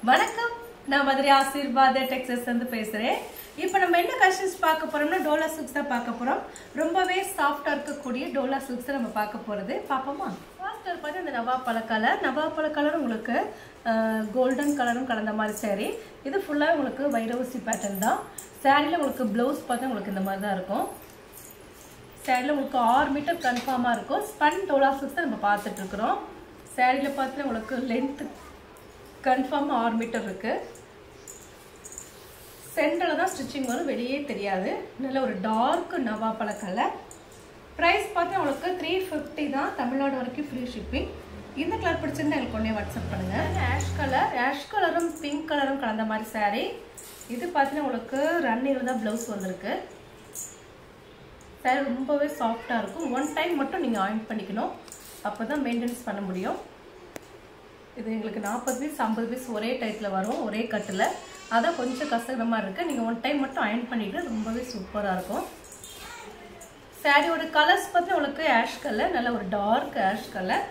வணக்கம், நான் மதுரை ஆசீர்வாத டெக்ஸ்டைல்ஸ் வந்து பேசுறேன். இப்போ நம்ம என்ன கலெக்ஷன்ஸ் பார்க்க போறோம்னா டோலா சில்க்ஸ் தான் பார்க்க போறோம். ரொம்பவே சாஃப்டா இருக்கக்கூடிய டோலா சில்க்ஸ் நம்ம பார்க்க போறது. பாப்போமா? ஃபர்ஸ்ட் பார்த்து இந்த நவாப் பழ கலர் உங்களுக்கு கோல்டன் கலரும் கலந்த மாதிரி saree. இது ஃபுல்லா உங்களுக்கு வைரவசி பேட்டர்ன் தான். சாரில உங்களுக்கு ப்ளவுஸ் பார்த்தா உங்களுக்கு இந்த மாதிரி தான் இருக்கும். சாரில உங்களுக்கு 6 மீட்டர் கன்ஃபார்மா இருக்கும். ஸ்பன் டோலா சில்க்ஸ் தான் நம்ம பார்த்துட்டு இருக்கிறோம். சாரில பார்த்து உங்களுக்கு லென்த் கன்ஃபார்மா 6 மீட்டர் இருக்கு. சென்டர்ல தான் ஸ்டிச்சிங் வரும், வெளியே தெரியாது. நல்ல ஒரு டார்க் நவாப்பழ கலர். பிரைஸ் பார்த்தா உங்களுக்கு 350 தான். தமிழ்நாடு வரைக்கும் ஃப்ரீ ஷிப்பிங். இந்த கலர் பிடிச்சிருந்தா எனக்கு உடனே வாட்ஸ்அப் பண்ணுங்க. ஆஷ் கலரும் பிங்க் கலரும் கலந்த மாதிரி saree. இது பார்த்தீங்கன்னா உங்களுக்கு ரன்னிங்ல தான் ப்ளவுஸ் வந்திருக்கு. saree ரொம்பவே சாஃப்டா இருக்கும். ஒன் டைம் மட்டும் நீங்க அயர்ன் பண்ணிக்கணும், அப்பதான் மெயின்டெனன்ஸ் பண்ண முடியும். இது எங்களுக்கு 40 பீஸ் 50 பீஸ் ஒரே டைப்ல வரும், ஒரே கட்டில். அதான் கொஞ்சம் கஷ்டமா மாதிரி இருக்கு. நீங்க ஒன் டைம் மட்டும் அயர்ன் பண்ணிட்டு ரொம்பவே சூப்பரா இருக்கும். சாரியோட கலர்ஸ் பார்த்தா உங்களுக்கு ஆஷ் கலர், நல்ல ஒரு டார்க் ஆஷ் கலர்.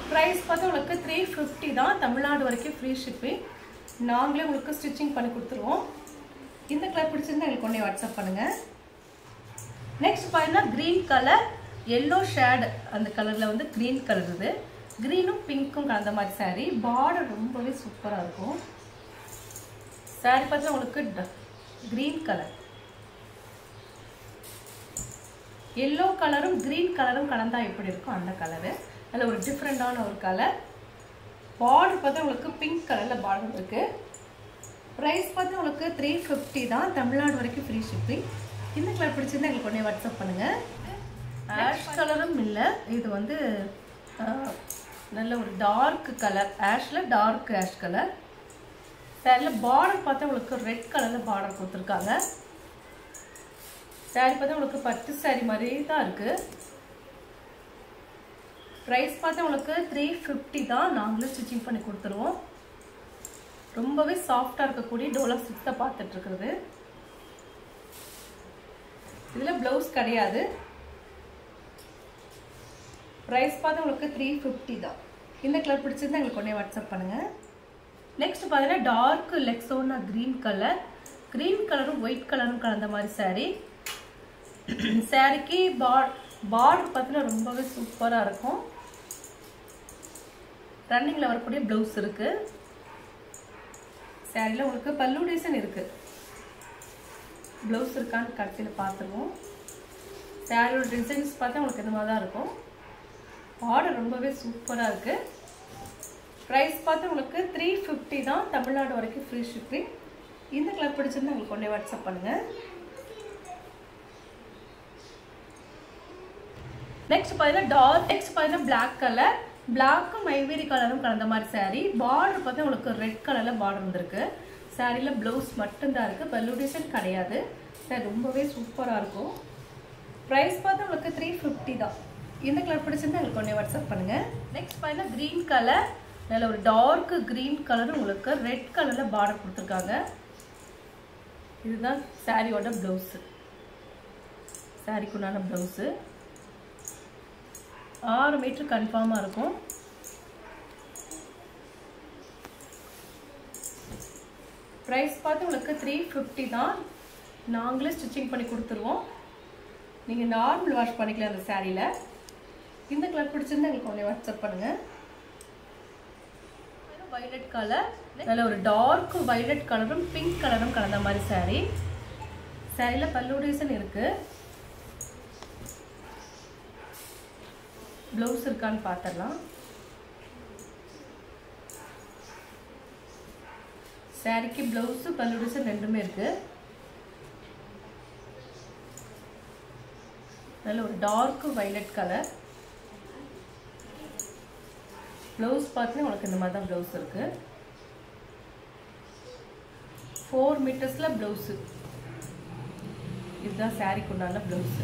பிரைஸ் பார்த்தா உங்களுக்கு 350 தான். தமிழ்நாடு வரைக்கும் ஃப்ரீ ஷிப்பிங். நாங்களே உங்களுக்கு ஸ்டிச்சிங் பண்ணி கொடுத்துருவோம். இந்த கலர் பிடிச்சிருந்தா எனக்கு உடனே வாட்ஸ்அப் பண்ணுங்க. நெக்ஸ்ட் பாத்தீங்கன்னா கிரீன் கலர், எல்லோ ஷேட் அந்த கலர்ல வந்து கிரீன் கலர். இது கிரீனும் பிங்க்கும் கலந்த மாதிரி saree. பார்டர் ரொம்பவே சூப்பரா இருக்கும். saree பார்த்தா உங்களுக்கு கிரீன் கலர், எல்லோ கலரும் கிரீன் கலரும் கலந்தா எப்படி இருக்கும் அந்த கலரு. நல்ல ஒரு டிஃப்ரெண்டான ஒரு கலர். பார்டர் பார்த்தா உங்களுக்கு பிங்க் கலர்ல பார்டர் இருக்கு. பிரைஸ் பார்த்தா உங்களுக்கு 350 தான். தமிழ்நாடு வரைக்கும் ஃப்ரீ ஷிப்பிங். இந்த கலர் பிடிச்சிருந்தா எங்களுக்கு உடனே வாட்ஸ்அப் பண்ணுங்க. ஆஷ் கலரும் இல்லை, இது வந்து நல்ல ஒரு டார்க் கலர். ஆஷ்ல டார்க் ஆஷ் கலர். சாரியில் பார்டர் பார்த்தா உங்களுக்கு ரெட் கலர்ல பார்டர் கொடுத்துருக்காங்க. சாரி பார்த்தா உங்களுக்கு பட்டு சாரி மாதிரி தான் இருக்கு. ப்ரைஸ் பார்த்தா உங்களுக்கு 350 தான். நாங்களும் ஸ்டிச்சிங் பண்ணி கொடுத்துருவோம். ரொம்பவே சாஃப்டா இருக்கக்கூடிய டோலா சில்க்ஸை பார்த்துட்டு இருக்கிறது. இதுல பிளவுஸ் கிடையாது. பிரைஸ் பார்த்தா உங்களுக்கு 350 தான். இந்த கலர் பிடிச்சிருந்தா எங்களுக்கு உடனே வாட்ஸ்அப் பண்ணுங்க. நெக்ஸ்ட் பார்த்தீங்கன்னா டார்க் லெக்ஸோனா கிரீன் கலர். கிரீன் கலரும் ஒயிட் கலரும் கலந்த மாதிரி saree. சாரிக்கு பார்டர் பார்த்தீங்கன்னா ரொம்பவே சூப்பரா இருக்கும். ரன்னிங்ல வரக்கூடிய பிளவுஸ் இருக்கு. சாரில உங்களுக்கு பல்லு டிசைன் இருக்கு. பிளவுஸ் இருக்கான்னு கடைசியில் பார்த்துருவோம். சாரியோட டிசைன்ஸ் பார்த்தா உங்களுக்கு இந்த மாதிரி தான் இருக்கும். பார்டர் ரொம்பவே சூப்பராக இருக்கு. ப்ரைஸ் பார்த்து உங்களுக்கு 350 தான். தமிழ்நாடு வரைக்கும் ஃப்ரீ ஷிப்பிங். இந்த கலர் பிடிச்சிருந்தா உங்களுக்கு உடனே வாட்ஸ்அப் பண்ணுங்க. நெக்ஸ்ட் பார்த்தீங்கன்னா பிளாக் கலர். பிளாக்கும் ஐவரி கலரும் கலந்த மாதிரி saree. பார்டர் பார்த்தா உங்களுக்கு ரெட் கலர்ல பார்டர் வந்திருக்கு. சாரியில பிளவுஸ் மட்டும்தான் இருக்கு, பல்லு டிசைன் கிடையாது. சாரி ரொம்பவே சூப்பராக இருக்கும். ப்ரைஸ் பார்த்தா உங்களுக்கு 350 தான். இந்த கலர் பிடிச்சிருந்தா உங்களுக்கு உடனே வாட்ஸ்அப் பண்ணுங்க. நெக்ஸ்ட் பார்த்தீங்கன்னா கிரீன் கலர், நல்ல ஒரு டார்க் கிரீன் கலர் உங்களுக்கு ரெட் கலர்ல பார்டர் கொடுத்துருக்காங்க. இதுதான் சாரியோட பிளவுஸ். சாரிக்குண்டான பிளவுஸ் 6 மீட்டர் கன்ஃபார்மா இருக்கும். பிரைஸ் பார்த்து உங்களுக்கு 350 தான். நாங்களே ஸ்டிச்சிங் பண்ணி கொடுத்துருவோம். நீங்க நார்மல் வாஷ் பண்ணிக்கலாம் அந்த சாரியில. இந்த கலர் பிடிச்சிருந்தா எங்களுக்கு உடனே வாட்ஸ்அப் பண்ணுங்க. வயலட் கலர், நல்ல ஒரு டார்க் வயலட் கலரும் பிங்க் கலரும் கலந்த மாதிரி saree. சாரியில பல்லு டிசைன் இருக்கு. பிளவுஸ் இருக்கான்னு பார்த்துடலாம். சாரிக்கு பிளவுஸ் பல்லு டிசைன் ரெண்டுமே இருக்கு. நல்ல ஒரு டார்க் வயலட் கலர். பிளவுஸ் பார்த்தீங்கன்னா உங்களுக்கு இந்த மாதிரி தான் பிளவுஸ் இருக்கு. 4 மீட்டர்ஸ்ல பிளவுஸ். இதுதான் சாரிக்கு உண்டான பிளவுஸ்.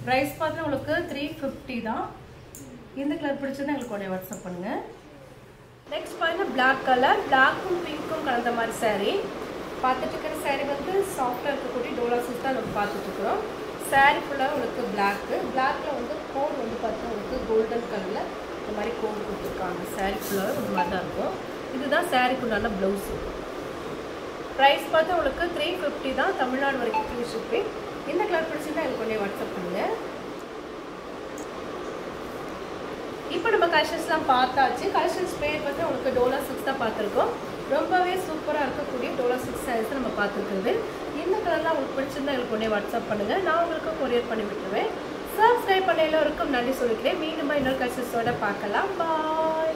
பிரைஸ் பார்த்தீங்கன்னா உங்களுக்கு 350 தான். இந்த கலர் பிடிச்சதுன்னா எங்களுக்கு உடனே வாட்ஸ்அப் பண்ணுங்க. நெக்ஸ்ட் பார்த்தீங்கன்னா பிளாக் கலர், பிளாக்கும் பிங்க்கும் கலந்த மாதிரி saree. பார்த்துட்டு இருக்கிற saree வந்து சாஃப்டா இருக்கக்கூடிய டோலா சில்க்ஸ் தான் நம்ம பார்த்துட்டு இருக்கிறோம். saree ஃபுல்லாக உங்களுக்கு பிளாக்ல வந்து கோட் வந்து பார்த்தா உங்களுக்கு கோல்டன் கலர்ல இந்த மாதிரி கோட் கொடுத்துருக்காங்க. சாரீ ஃபுல்லாக ஒரு மாதிரி தான் இருக்கும். இதுதான் சாரீக்குண்டான ப்ளவுஸு. ப்ரைஸ் பார்த்து உங்களுக்கு 350 தான், தமிழ்நாடு வரைக்கும் ஃப்ரீ ஷிப்பிங். இந்த கலர் பிடிச்சிருந்தா எனக்கு கொஞ்சம் வாட்ஸ்அப் பண்ணுங்கள். இப்போ நம்ம கலெக்ஷன்ஸ்லாம் பார்த்தாச்சு. கலெக்ஷன்ஸ் பேர் பார்த்து உங்களுக்கு டோலா சில்க்ஸ் தான் பார்த்துருக்கோம். ரொம்பவே சூப்பராக இருக்கக்கூடிய டோலா சில்க் சாரீஸ் நம்ம பார்த்துருக்குறது. இந்த கலர்லாம் உங்களுக்கு பிடிச்சிருந்தா எனக்கு உடனே வாட்ஸ்அப் பண்ணுங்கள். நான் உங்களுக்கு கொரியர் பண்ணி விட்டுருவேன். சப்ஸ்கிரைப் பண்ண எல்லோருக்கும் நன்றி சொல்லிக்கிறேன். மீண்டும் இன்னொரு கலெக்ஷன்ஸோட பார்க்கலாம். பாய்.